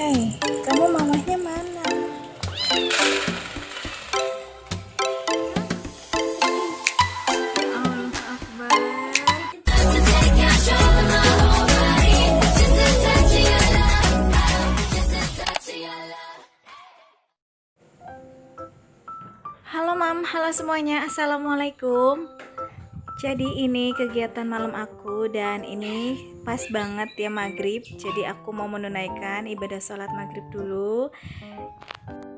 Hei, kamu mamahnya mana? Halo Mam, halo semuanya, Assalamualaikum. Jadi ini kegiatan malam aku dan ini pas banget ya maghrib. Jadi aku mau menunaikan ibadah sholat maghrib dulu.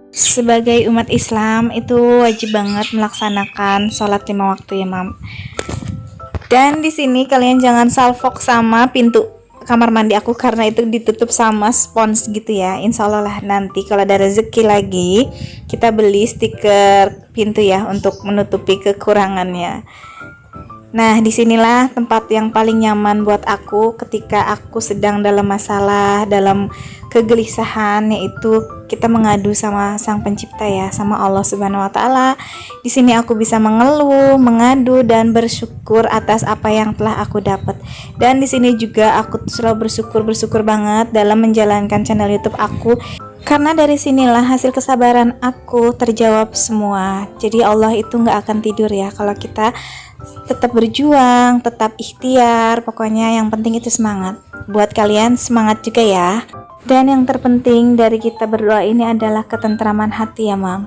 Sebagai umat Islam itu wajib banget melaksanakan sholat 5 waktu ya Mam. Dan di sini kalian jangan salfok sama pintu kamar mandi aku karena itu ditutup sama spons gitu ya. Insya Allah lah nanti kalau ada rezeki lagi kita beli stiker pintu ya untuk menutupi kekurangannya. Nah, disinilah tempat yang paling nyaman buat aku ketika aku sedang dalam masalah, dalam kegelisahan, yaitu kita mengadu sama Sang Pencipta ya, sama Allah Subhanahu wa taala. Di sini aku bisa mengeluh, mengadu dan bersyukur atas apa yang telah aku dapat. Dan di sini juga aku selalu bersyukur banget dalam menjalankan channel YouTube aku. Karena dari sinilah hasil kesabaran aku terjawab semua. Jadi Allah itu nggak akan tidur ya kalau kita tetap berjuang, tetap ikhtiar. Pokoknya yang penting itu semangat. Buat kalian semangat juga ya. Dan yang terpenting dari kita berdoa ini adalah ketentraman hati ya Mam.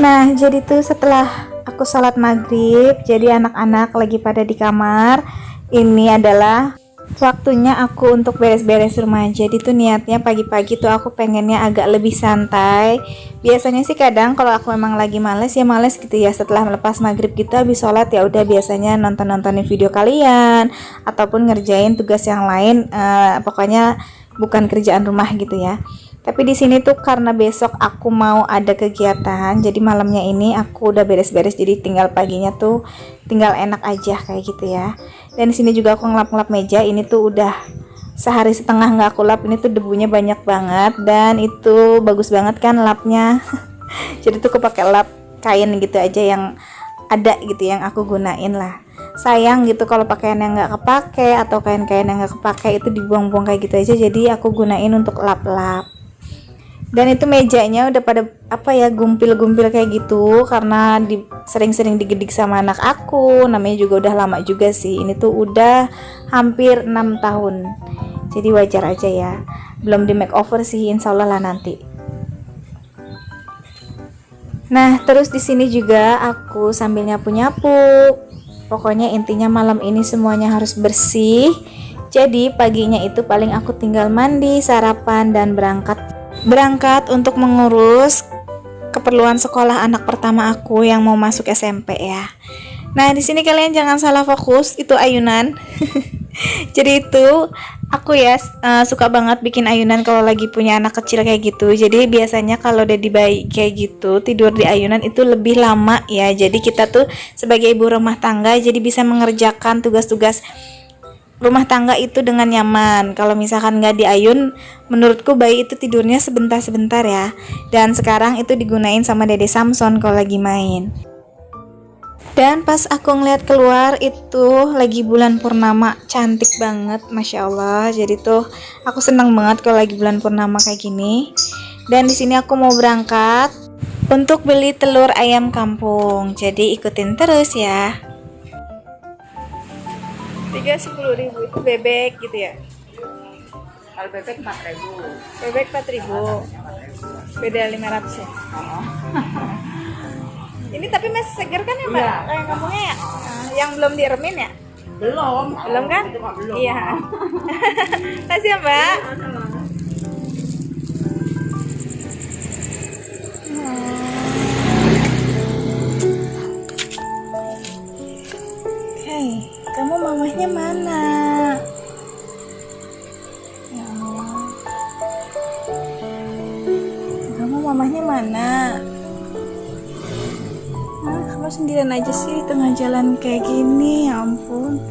Nah jadi tuh setelah aku sholat maghrib, jadi anak-anak lagi pada di kamar. Ini adalah waktunya aku untuk beres-beres rumah. Jadi tuh niatnya pagi-pagi tuh aku pengennya agak lebih santai. Biasanya sih kadang kalau aku memang lagi males ya males gitu ya. Setelah melepas maghrib gitu habis sholat ya udah biasanya nonton-nontonin video kalian ataupun ngerjain tugas yang lain. Pokoknya bukan kerjaan rumah gitu ya. Tapi di sini tuh karena besok aku mau ada kegiatan, jadi malamnya ini aku udah beres-beres, jadi tinggal paginya tuh tinggal enak aja kayak gitu ya. Dan di sini juga aku ngelap-ngelap meja, ini tuh udah sehari setengah nggak aku lap, ini tuh debunya banyak banget dan itu bagus banget kan lapnya. Jadi tuh aku pakai lap kain gitu aja yang ada gitu yang aku gunain lah. Sayang gitu kalau pakaian yang nggak kepake atau kain-kain yang nggak kepake itu dibuang-buang kayak gitu aja, jadi aku gunain untuk lap-lap. Dan itu mejanya udah pada apa ya gumpil-gumpil kayak gitu karena sering-sering digedik sama anak aku. Namanya juga udah lama juga sih. Ini tuh udah hampir 6 tahun. Jadi wajar aja ya. Belum di makeover sih, insya Allah lah nanti. Nah, terus di sini juga aku sambil nyapu-nyapu. Pokoknya intinya malam ini semuanya harus bersih. Jadi paginya itu paling aku tinggal mandi, sarapan dan berangkat untuk mengurus keperluan sekolah anak pertama aku yang mau masuk SMP ya. Nah, di sini kalian jangan salah fokus, itu ayunan. Jadi itu aku ya suka banget bikin ayunan kalau lagi punya anak kecil kayak gitu. Jadi biasanya kalau udah di bayi kayak gitu, tidur di ayunan itu lebih lama ya. Jadi kita tuh sebagai ibu rumah tangga jadi bisa mengerjakan tugas-tugas rumah tangga itu dengan nyaman. Kalau misalkan nggak diayun, menurutku bayi itu tidurnya sebentar-sebentar ya. Dan sekarang itu digunain sama Dede Samson kalau lagi main. Dan pas aku ngeliat keluar itu lagi bulan purnama, cantik banget, masya Allah. Jadi tuh aku seneng banget kalau lagi bulan purnama kayak gini. Dan di sini aku mau berangkat untuk beli telur ayam kampung. Jadi ikutin terus ya. 10.000 itu bebek gitu ya. Kalau bebek 4.000. Bebek 4.000. Beda 500 ya. Ini tapi masih segar kan ya Mbak? Iya. Kayak kampungnya ya? Yang belum diremin ya? Belum kan? Belum. Iya. Kasih ya Mbak. Hei, kamu mamahnya mana? Ya Allah. Kamu mamahnya mana? Nah, kamu sendirian aja sih di tengah jalan kayak gini, ya ampun.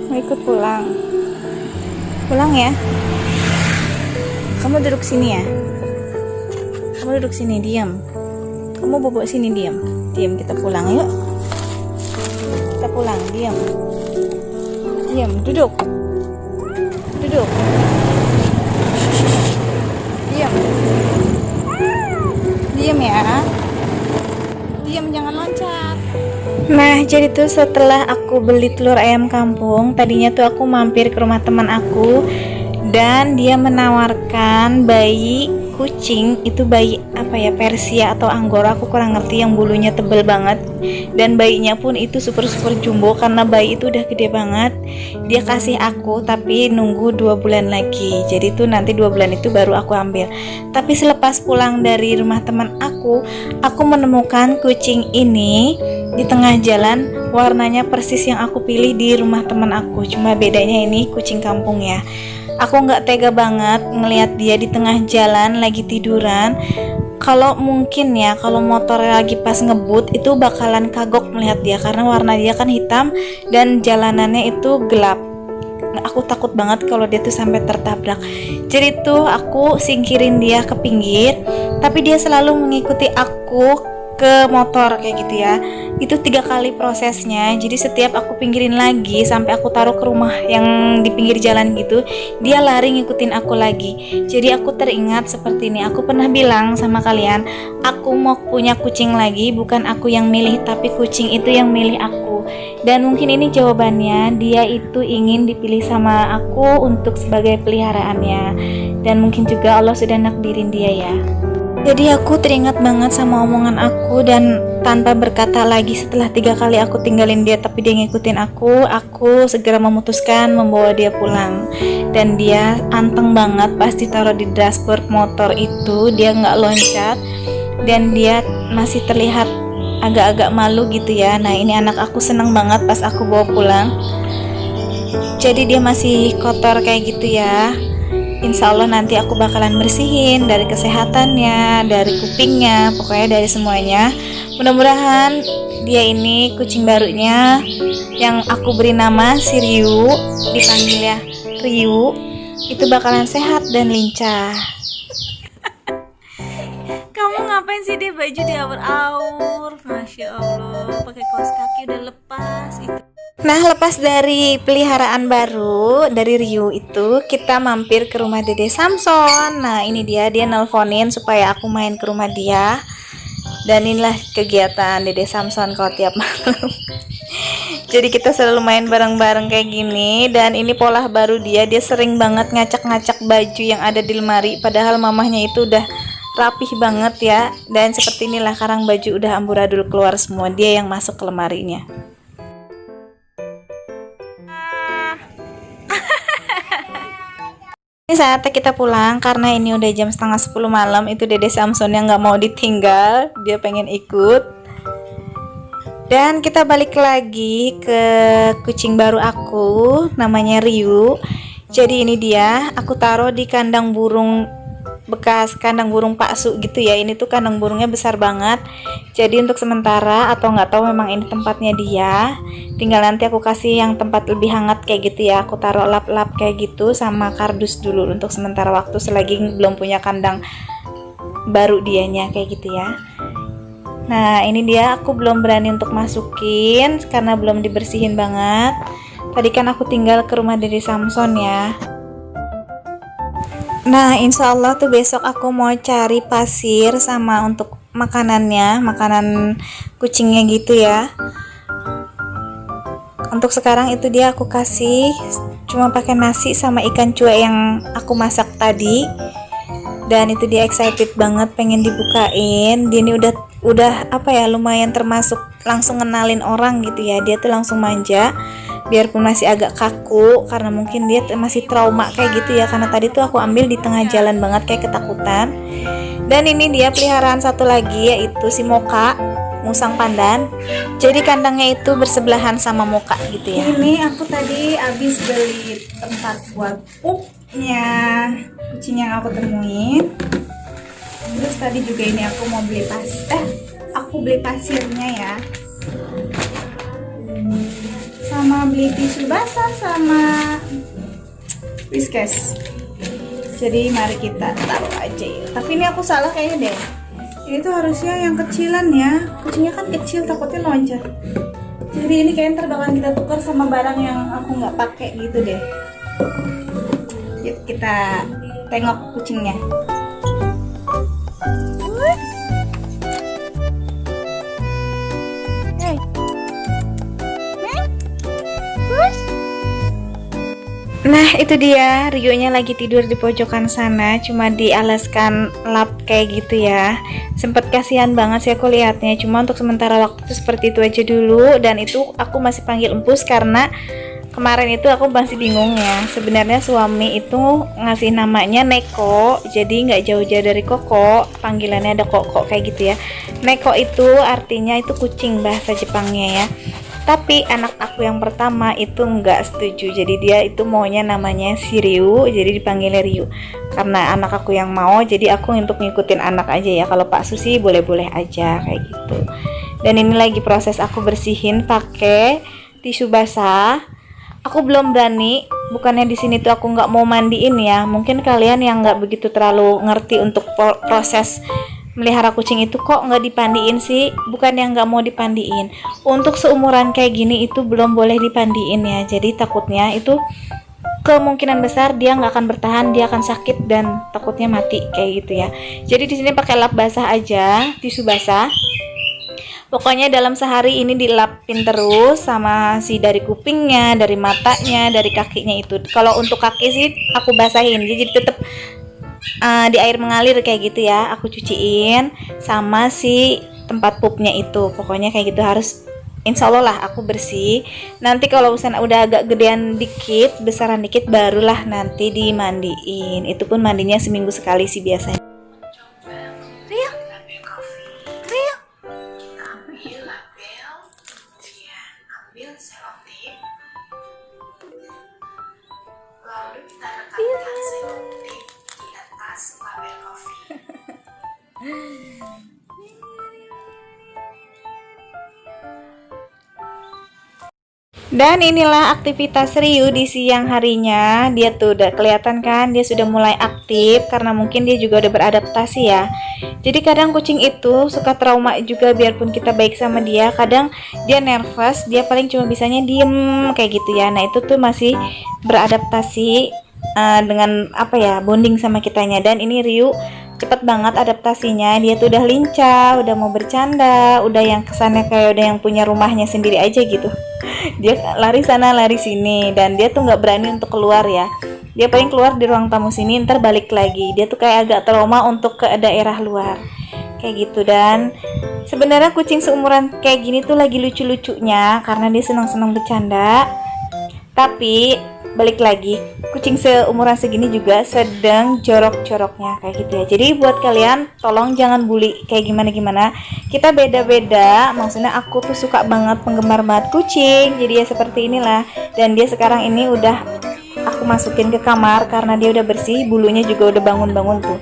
Mau ikut pulang? Pulang ya? Kamu duduk sini ya? Kamu duduk sini, diam. Kamu bobok sini, diam. Diam, kita pulang yuk. Kita pulang, diam. Diam, duduk. Duduk. Diam. Diam ya. Diam, jangan loncat. Nah, jadi tuh setelah aku beli telur ayam kampung, tadinya tuh aku mampir ke rumah teman aku dan dia menawarkan bayi kucing, itu bayi apa ya, Persia atau Anggora, aku kurang ngerti, yang bulunya tebel banget, dan bayinya pun itu super jumbo karena bayi itu udah gede banget. Dia kasih aku tapi nunggu 2 bulan lagi, jadi tuh nanti 2 bulan itu baru aku ambil. Tapi selepas pulang dari rumah teman aku menemukan kucing ini di tengah jalan, warnanya persis yang aku pilih di rumah teman aku, cuma bedanya ini kucing kampung ya. Aku nggak tega banget ngelihat dia di tengah jalan lagi tiduran. Kalau mungkin ya, kalau motor lagi pas ngebut itu bakalan kagok melihat dia karena warna dia kan hitam dan jalanannya itu gelap. Aku takut banget kalau dia tuh sampai tertabrak. Jadi tuh aku singkirin dia ke pinggir, tapi dia selalu mengikuti aku ke motor kayak gitu ya. Itu 3 kali prosesnya. Jadi setiap aku pinggirin lagi sampai aku taruh ke rumah yang di pinggir jalan gitu, dia lari ngikutin aku lagi. Jadi aku teringat seperti ini. Aku pernah bilang sama kalian, aku mau punya kucing lagi, bukan aku yang milih tapi kucing itu yang milih aku. Dan mungkin ini jawabannya, dia itu ingin dipilih sama aku untuk sebagai peliharaannya. Dan mungkin juga Allah sudah nakdirin dia ya. Jadi aku teringat banget sama omongan aku, dan tanpa berkata lagi setelah 3 kali aku tinggalin dia tapi dia ngikutin aku segera memutuskan membawa dia pulang. Dan dia anteng banget pas ditaruh di dashboard motor itu, dia nggak loncat dan dia masih terlihat agak-agak malu gitu ya. Nah ini anak aku seneng banget pas aku bawa pulang. Jadi dia masih kotor kayak gitu ya. Insya Allah nanti aku bakalan bersihin dari kesehatannya, dari kupingnya, pokoknya dari semuanya. Mudah-mudahan dia ini kucing barunya yang aku beri nama si Ryu, dipanggil ya Ryu, itu bakalan sehat dan lincah. Kamu ngapain sih, dia baju diaur-aur? Masya Allah, pakai kaos kaki udah lepas itu. Nah, lepas dari peliharaan baru dari Ryu itu, kita mampir ke rumah Dede Samson. Nah, ini dia nelponin supaya aku main ke rumah dia. Dan inilah kegiatan Dede Samson kalau tiap malam. Jadi kita selalu main bareng-bareng kayak gini. Dan ini pola baru dia sering banget ngacak-ngacak baju yang ada di lemari, padahal mamahnya itu udah rapih banget ya. Dan seperti inilah, sekarang baju udah amburadul keluar semua, dia yang masuk ke lemarinya. Ini saatnya kita pulang karena ini udah jam setengah 10 malam. Itu Dede Samson yang nggak mau ditinggal, dia pengen ikut. Dan kita balik lagi ke kucing baru aku, namanya Ryu. Jadi ini dia, aku taruh di kandang burung bekas, kandang burung paksu gitu ya. Ini tuh kandang burungnya besar banget. Jadi untuk sementara, atau nggak tahu memang ini tempatnya dia, tinggal nanti aku kasih yang tempat lebih hangat kayak gitu ya. Aku taruh lap-lap kayak gitu sama kardus dulu untuk sementara waktu, selagi belum punya kandang baru dianya kayak gitu ya. Nah ini dia, aku belum berani untuk masukin karena belum dibersihin banget. Tadi kan aku tinggal ke rumah Dede Samson ya. Nah insya Allah tuh besok aku mau cari pasir sama untuk makanannya, makanan kucingnya gitu ya. Untuk sekarang itu dia aku kasih cuma pakai nasi sama ikan cuek yang aku masak tadi. Dan itu dia excited banget pengen dibukain. Dia ini udah apa ya, lumayan termasuk langsung ngenalin orang gitu ya. Dia tuh langsung manja, biarpun masih agak kaku karena mungkin dia masih trauma kayak gitu ya, karena tadi tuh aku ambil di tengah jalan banget kayak ketakutan. Dan ini dia peliharaan satu lagi, yaitu si Moka, musang pandan. Jadi kandangnya itu bersebelahan sama Moka gitu ya. Ini aku tadi habis beli tempat buat pupnya kucing yang aku temuin. Terus tadi juga ini aku mau beli aku beli pasirnya ya, sama beli tisu basah sama Whiskas. Jadi mari kita taruh aja ya. Tapi ini aku salah kayaknya deh. Ini tuh harusnya yang kecilan ya. Kucingnya kan kecil, takutnya loncat. Jadi ini kayaknya ntar bakalan kita tukar sama barang yang aku nggak pakai gitu deh. Yuk kita tengok kucingnya. Nah itu dia, Rio-nya lagi tidur di pojokan sana, cuma dialaskan lap kayak gitu ya. Sempet kasihan banget sih aku lihatnya, cuma untuk sementara waktu itu seperti itu aja dulu. Dan itu aku masih panggil empus karena kemarin itu aku masih bingung ya. Sebenarnya suami itu ngasih namanya Neko, jadi nggak jauh-jauh dari Koko, panggilannya ada Koko kayak gitu ya. Neko itu artinya itu kucing bahasa Jepangnya ya. Tapi anak aku yang pertama itu nggak setuju, jadi dia itu maunya namanya si Ryu, jadi dipanggilnya Ryu. Karena anak aku yang mau, jadi aku untuk ngikutin anak aja ya. Kalau Pak Susi boleh-boleh aja kayak gitu. Dan ini lagi proses aku bersihin pakai tisu basah. Aku belum berani, bukannya di sini tuh aku nggak mau mandiin ya. Mungkin kalian yang nggak begitu terlalu ngerti untuk proses melihara kucing itu kok nggak dipandiin sih. Bukan yang nggak mau dipandiin, untuk seumuran kayak gini itu belum boleh dipandiin ya. Jadi takutnya itu kemungkinan besar dia nggak akan bertahan, dia akan sakit dan takutnya mati kayak gitu ya. Jadi di sini pakai lap basah aja, tisu basah. Pokoknya dalam sehari ini dilapin terus sama si dari kupingnya, dari matanya, dari kakinya itu. Kalau untuk kaki sih aku basahin, jadi tetap di air mengalir kayak gitu ya. Aku cuciin sama si tempat pupnya itu. Pokoknya kayak gitu harus, insya Allah lah aku bersih. Nanti kalau misalnya udah agak gedean dikit, besaran dikit, barulah nanti dimandiin. Itu pun mandinya seminggu sekali sih biasanya. Rio, Rio, ambil label, kemudian ambil selotip, lalu kita letakkan selotip di atas label kopi. Dan inilah aktivitas Ryu di siang harinya. Dia tuh udah kelihatan kan, dia sudah mulai aktif karena mungkin dia juga udah beradaptasi ya. Jadi kadang kucing itu suka trauma juga, biarpun kita baik sama dia, kadang dia nervous, dia paling cuma bisanya diem kayak gitu ya. Nah itu tuh masih beradaptasi dengan apa ya, bonding sama kitanya. Dan ini Ryu cepet banget adaptasinya, dia tuh udah lincah, udah mau bercanda, udah yang kesannya kayak udah yang punya rumahnya sendiri aja gitu. Dia lari sana lari sini dan dia tuh nggak berani untuk keluar ya. Dia paling keluar di ruang tamu sini, ntar balik lagi. Dia tuh kayak agak trauma untuk ke daerah luar kayak gitu. Dan sebenarnya kucing seumuran kayak gini tuh lagi lucu-lucunya karena dia senang-senang bercanda. Tapi balik lagi, kucing seumuran segini juga sedang jorok-joroknya kayak gitu ya. Jadi buat kalian tolong jangan bully kayak gimana-gimana. Kita beda-beda, maksudnya aku tuh suka banget, penggemar banget kucing. Jadi ya seperti inilah. Dan dia sekarang ini udah aku masukin ke kamar karena dia udah bersih, bulunya juga udah bangun-bangun tuh.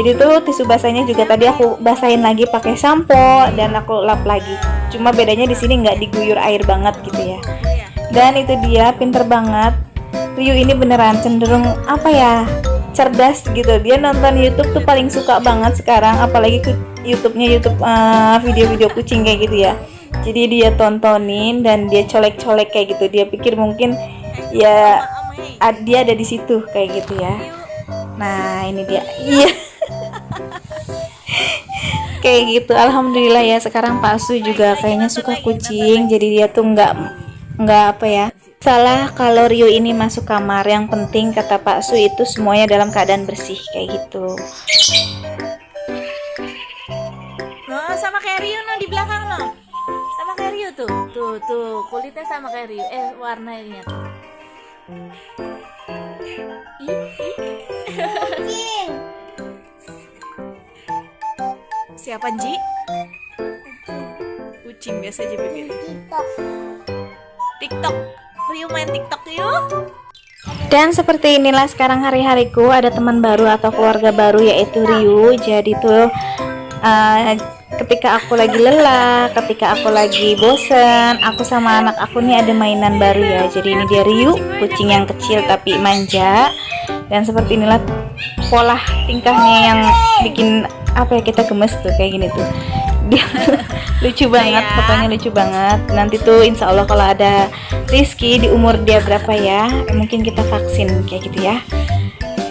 Jadi tuh tisu basahnya juga tadi aku basahin lagi pakai sampo dan aku lap lagi. Cuma bedanya di sini nggak diguyur air banget gitu ya. Dan itu dia, pinter banget. Ryu ini beneran cenderung apa ya, cerdas gitu. Dia nonton YouTube tuh paling suka banget sekarang, apalagi YouTube-nya video-video kucing kayak gitu ya. Jadi dia tontonin dan dia colek-colek kayak gitu. Dia pikir mungkin ya dia ada di situ kayak gitu ya. Nah ini dia, iya. Kayak gitu. Alhamdulillah ya, sekarang Pak Su juga kayaknya suka kucing. Jadi dia tuh nggak apa ya, salah kalau Ryu ini masuk kamar. Yang penting kata Pak Su itu semuanya dalam keadaan bersih kayak gitu. No, sama kayak Ryu no, di belakang no. Sama kayak Ryu tuh. Tuh, kulitnya sama kayak Ryu. Warnanya tuh. Siapa Ji? Kucing biasa aja bibir. TikTok. Ryu main TikTok yuk. Dan seperti inilah sekarang hari-hariku, ada teman baru atau keluarga baru yaitu Ryu. Jadi tuh ketika aku lagi lelah, ketika aku lagi bosen, aku sama anak aku nih ada mainan baru ya. Jadi ini dia Ryu, kucing yang kecil tapi manja. Dan seperti inilah pola tingkahnya yang bikin apa ya, kita gemes tuh kayak gini tuh. Dia tuh lucu banget, Ya. fotonya lucu banget. Nanti tuh insya Allah kalau ada Rizky di umur dia berapa ya, mungkin kita vaksin kayak gitu ya.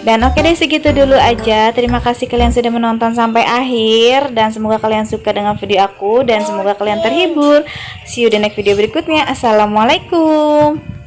Dan oke deh, segitu dulu aja. Terima kasih kalian sudah menonton sampai akhir, dan semoga kalian suka dengan video aku, dan semoga kalian terhibur. See you di next video berikutnya. Assalamualaikum.